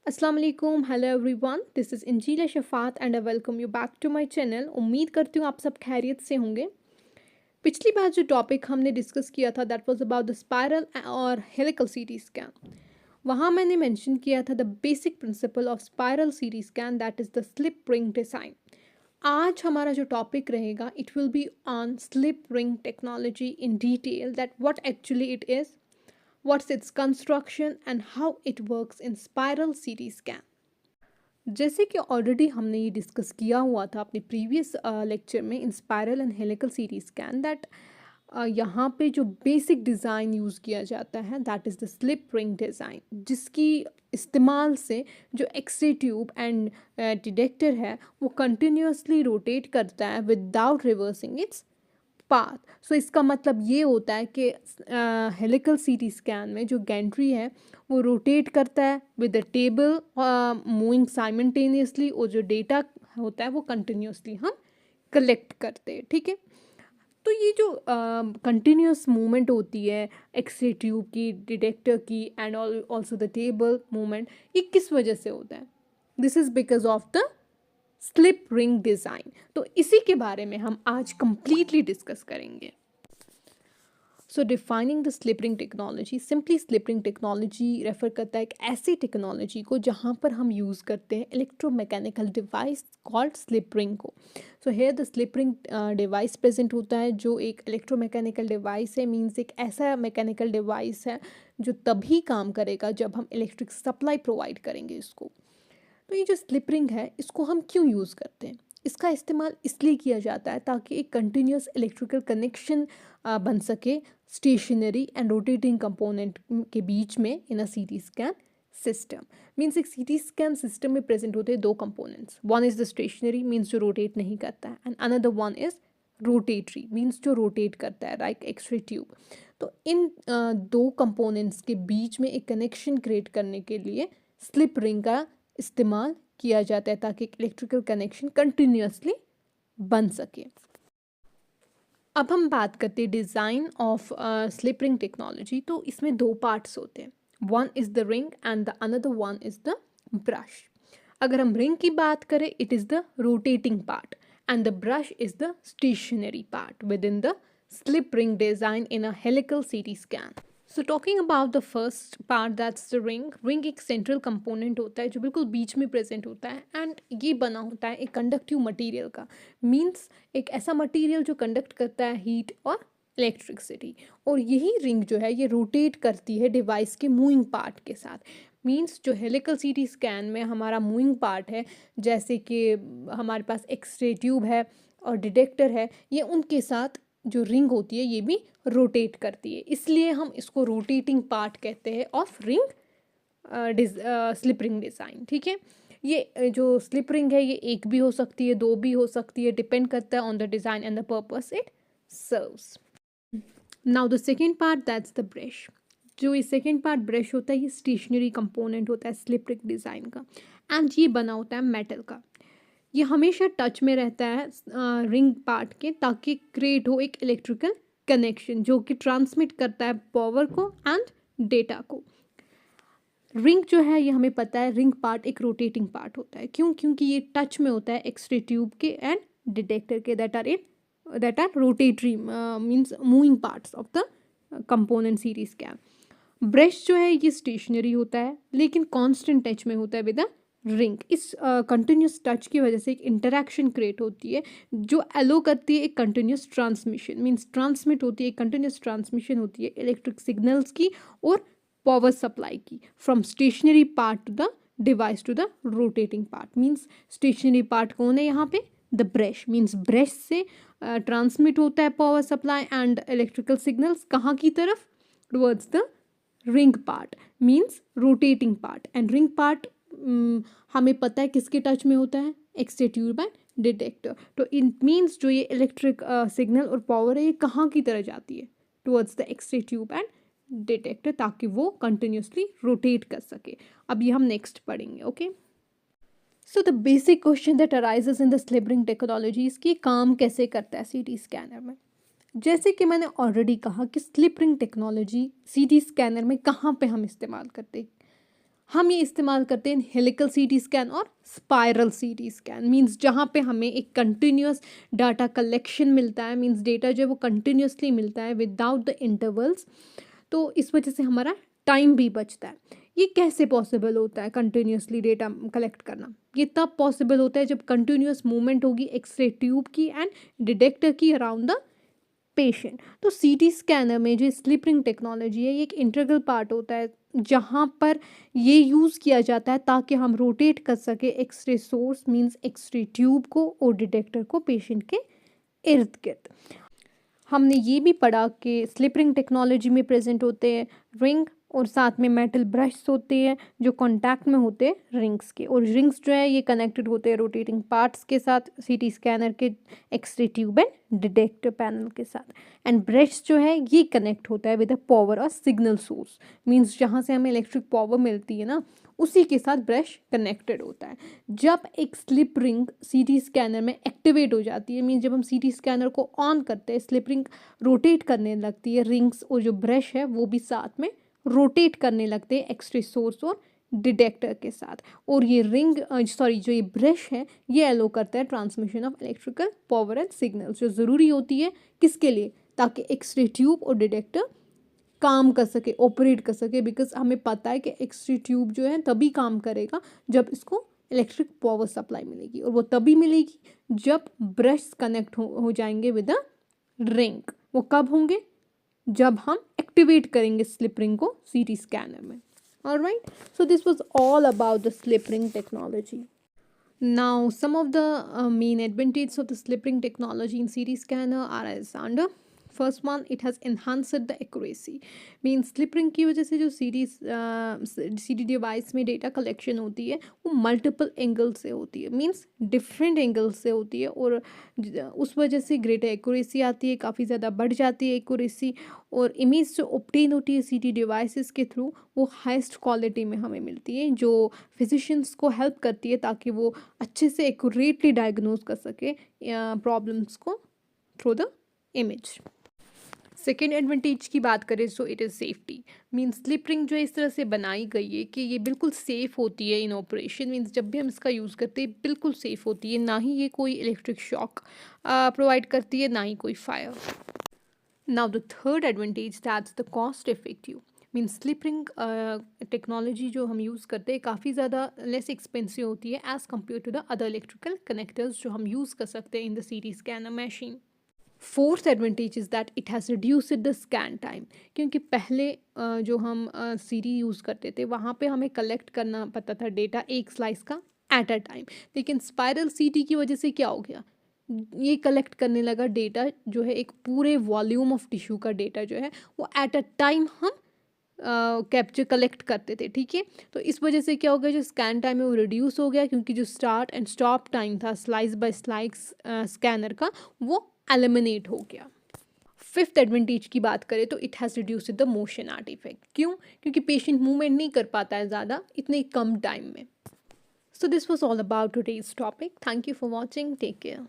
अस्सलाम वालेकुम, hello everyone, this is Injila Shafat and I welcome you back to my channel. उम्मीद करती हूँ आप सब खैरियत से होंगे। पिछली बार जो टॉपिक हमने डिस्कस किया था that was about the spiral और हेलिकल सीटी स्कैन। वहाँ मैंने मेंशन किया था the basic principle of spiral सीटी scan that is the slip ring design. आज हमारा जो टॉपिक रहेगा it will be on slip ring technology in detail that what actually it is, what's its construction and how it works in spiral CT scan। जैसे कि already हमने ये discuss किया हुआ था अपने प्रीवियस लेक्चर में in spiral and helical CT scan that यहाँ पे जो बेसिक डिज़ाइन यूज़ किया जाता है that is the slip ring design, जिसकी इस्तेमाल से जो एक्सरे ट्यूब एंड डिटेक्टर है वो कंटिन्यूसली रोटेट करता है विदाउट रिवर्सिंग इट्स पाथ। सो इसका मतलब ये होता है कि हेलिकल सीटी स्कैन में जो गैंट्री है वो रोटेट करता है with the table moving simultaneously, और जो डेटा होता है वो कंटिन्यूसली हम कलेक्ट करते हैं। ठीक है, तो ये जो कंटिन्यूस मूवमेंट होती है एक्सरे ट्यूब की, डिटेक्टर की and also the table movement, ये किस वजह से होता है? This is because of the slip ring design. तो इसी के बारे में हम आज कंप्लीटली डिस्कस करेंगे। So defining the slip ring technology, simply slip ring technology refer करता है एक ऐसी टेक्नोलॉजी को जहाँ पर हम यूज़ करते हैं electromechanical device called slip ring को। So here the slip ring device present होता है जो एक इलेक्ट्रोमैकेनिकल डिवाइस है, मीन्स एक ऐसा मैकेनिकल डिवाइस है जो तभी काम करेगा जब हम इलेक्ट्रिक सप्लाई प्रोवाइड करेंगे इसको। तो ये जो स्लिप रिंग है इसको हम क्यों यूज़ करते हैं? इसका इस्तेमाल इसलिए किया जाता है ताकि एक कंटिन्यूस इलेक्ट्रिकल कनेक्शन बन सके स्टेशनरी एंड रोटेटिंग कंपोनेंट के बीच में इन अ सीटी स्कैन सिस्टम। मीन्स एक सीटी स्कैन सिस्टम में प्रेजेंट होते हैं दो components, one is the stationary means जो रोटेट नहीं करता है, and another one is rotatory means जो रोटेट करता है, लाइक एक्सरे ट्यूब। तो इन दो कंपोनेंट्स के बीच में एक कनेक्शन क्रिएट करने के लिए स्लिप रिंग का इस्तेमाल किया जाता है ताकि इलेक्ट्रिकल कनेक्शन कंटिन्यूसली बन सके। अब हम बात करते हैं design of slip ring technology. तो इसमें दो पार्ट्स होते हैं, one is the ring and the another one is the brush. अगर हम रिंग की बात करें it is the rotating part and the brush is the stationary part within the slip ring design in a helical CT scan. So talking about the first part that's the ring. Ring एक central component होता है जो बिल्कुल बीच में present होता है and ये बना होता है एक कंडक्टिव मटेरियल का, मींस एक ऐसा मटेरियल जो कंडक्ट करता है हीट और इलेक्ट्रिसिटी। और यही रिंग जो है ये रोटेट करती है डिवाइस के मूविंग पार्ट के साथ। मींस जो हेलिकल सीटी स्कैन में हमारा मूविंग पार्ट है, जैसे कि हमारे पास एक्सरे ट्यूब है और डिटेक्टर है, ये उनके साथ जो रिंग होती है ये भी रोटेट करती है, इसलिए हम इसको रोटेटिंग पार्ट कहते हैं of ring slip ring design. ठीक है, ये जो स्लिप रिंग है ये एक भी हो सकती है, दो भी हो सकती है, डिपेंड करता है on the design and the purpose it serves. Now the second part that's the brush. जो ये सेकेंड पार्ट ब्रश होता है ये स्टेशनरी कंपोनेंट होता है स्लिप रिंग डिज़ाइन का, एंड ये बना होता है मेटल का। ये हमेशा टच में रहता है रिंग पार्ट के ताकि क्रिएट हो एक इलेक्ट्रिकल कनेक्शन जो कि ट्रांसमिट करता है पावर को एंड डेटा को। रिंग जो है ये हमें पता है रिंग पार्ट एक रोटेटिंग पार्ट होता है, क्यों? क्योंकि ये टच में होता है एक्सरे ट्यूब के एंड डिटेक्टर के that are rotatory means moving parts of the component CT scan. Brush जो है ये स्टेशनरी होता है लेकिन कांस्टेंट टच में होता है विद द रिंग। इस कंटिन्यूस टच की वजह से एक इंटरेक्शन क्रिएट होती है जो एलो करती है एक कंटिन्यूस ट्रांसमिशन, मीन्स ट्रांसमिट होती है, एक कंटिन्यूस ट्रांसमिशन होती है इलेक्ट्रिक सिग्नल्स की और पावर सप्लाई की from stationary part to the device to the rotating part. Means stationary part कौन है यहाँ पे? The brush. मीन्स ब्रश से ट्रांसमिट होता है power supply and electrical signals कहाँ की तरफ? Towards the ring part means rotating part. And ring part हमें पता है किसके टच में होता है? X-ray tube and detector. तो इट मीन्स जो ये इलेक्ट्रिक सिग्नल और पावर है ये कहाँ की तरह जाती है? Towards the X-ray tube and detector, ताकि वो कंटिन्यूसली रोटेट कर सके। अब ये हम नेक्स्ट पढ़ेंगे। Okay, so the basic question that arises in the slip ring technology, इसकी काम कैसे करता है सीटी स्कैनर में? जैसे कि मैंने ऑलरेडी कहा कि स्लिप रिंग टेक्नोलॉजी सीटी स्कैनर में कहाँ पे हम इस्तेमाल करते हैं? हम ये इस्तेमाल करते हैं हेलिकल सीटी स्कैन और स्पाइरल सीटी स्कैन। मींस जहाँ पे हमें एक कंटिन्यूस डाटा कलेक्शन मिलता है, मींस डेटा जो है वो कंटिन्यूसली मिलता है विदाउट द इंटरवल्स, तो इस वजह से हमारा टाइम भी बचता है। ये कैसे पॉसिबल होता है कंटिन्यूसली डेटा कलेक्ट करना? ये तब पॉसिबल होता है जब कंटिन्यूस मूवमेंट होगी एक्सरे ट्यूब की एंड डिटेक्टर की अराउंड द पेशेंट। तो सीटी स्कैनर में जो स्लिप रिंग टेक्नोलॉजी है, ये एक इंटीग्रल पार्ट होता है जहाँ पर ये यूज़ किया जाता है ताकि हम रोटेट कर सके X-ray source means X-ray tube को और डिटेक्टर को पेशेंट के इर्द गिर्द। हमने ये भी पढ़ा कि स्लिप रिंग टेक्नोलॉजी में प्रेजेंट होते हैं रिंग और साथ में मेटल ब्रश होते हैं जो कांटेक्ट में होते हैं रिंग्स के, और रिंग्स जो है ये कनेक्टेड होते हैं रोटेटिंग पार्ट्स के साथ, सीटी स्कैनर के X-ray tube and detector panel के साथ। एंड ब्रश जो है ये कनेक्ट होता है विद अ पावर और सिग्नल सोर्स, मींस जहाँ से हमें इलेक्ट्रिक पावर मिलती है ना, उसी के साथ ब्रश कनेक्टेड होता है। जब एक स्लिप रिंग सीटी स्कैनर में एक्टिवेट हो जाती है, मींस जब हम सीटी स्कैनर को ऑन करते हैं, स्लिप रिंग रोटेट करने लगती है, रिंग्स और जो ब्रश है वो भी साथ में रोटेट करने लगते हैं एक्सरे सोर्स और डिटेक्टर के साथ। और ये जो ये ब्रश है ये अलो करता है transmission of electrical power and signal, जो ज़रूरी होती है किसके लिए? ताकि एक्सरे ट्यूब और डिटेक्टर काम कर सके, ऑपरेट कर सके। बिकॉज हमें पता है कि एक्सरे ट्यूब जो है तभी काम करेगा जब इसको इलेक्ट्रिक पावर सप्लाई मिलेगी, और वो तभी मिलेगी जब ब्रश कनेक्ट हो जाएंगे विद अ रिंग। वो कब होंगे? जब हम एक्टिवेट करेंगे स्लिप रिंग को सीटी स्कैनर में। Alright, so this was all about the slip ring technology. Now, some of the main advantages of the slip ring technology in CT scanner are as under. First one, it has enhanced the accuracy. Mean slip ring की वजह से जो C D device में data collection होती है वो multiple angle से होती है, मीन्स डिफरेंट एंगल से होती है, और उस वजह से ग्रेटर एक्यूरेसी आती है, काफ़ी ज़्यादा बढ़ जाती है एक्यूरेसी, और इमेज जो ऑब्टेन होती है सी डी डिवाइसेस के थ्रू वो हाईएस्ट क्वालिटी में हमें मिलती है, जो फिजिशियंस को हेल्प करती है ताकि वो अच्छे से एक्यूरेटली डायग्नोज कर सके प्रॉब्लम्स को through the image. Second advantage की बात करें so it is safety. Means slip ring जो है इस तरह से बनाई गई है कि ये बिल्कुल सेफ़ होती है इन ऑपरेशन, मीन्स जब भी हम इसका यूज़ करते हैं बिल्कुल सेफ़ होती है, ना ही ये कोई इलेक्ट्रिक शॉक प्रोवाइड करती है, ना ही कोई fire. Now the third advantage that's the cost effective. Means slip ring technology जो हम यूज़ करते हैं काफ़ी ज़्यादा लेस एक्सपेंसिव होती है as compare to the other electrical connectors जो हम यूज़ कर सकते हैं in the CT scanner machine. Fourth advantage is that it has reduced the scan time, क्योंकि पहले जो हम सीडी यूज़ करते थे वहाँ पे हमें कलेक्ट करना पड़ता था डेटा एक स्लाइस का एट अ टाइम, लेकिन स्पाइरल सीडी की वजह से क्या हो गया, ये कलेक्ट करने लगा डेटा जो है एक पूरे वॉल्यूम ऑफ टिश्यू का डेटा जो है वो एट अ टाइम हम कैप्चर कलेक्ट करते थे। ठीक है, तो इस वजह से क्या हो गया, जो स्कैन टाइम है वो रिड्यूस हो गया, क्योंकि जो स्टार्ट एंड स्टॉप टाइम था स्लाइस बाय स्लाइस स्कैनर का वो एलिमिनेट हो गया। फिफ्थ एडवांटेज की बात करें तो it has reduced the motion artifact. क्यों? क्योंकि पेशेंट मूवमेंट नहीं कर पाता है ज़्यादा इतने कम टाइम में। So this was all about today's topic. Thank you for watching, take care.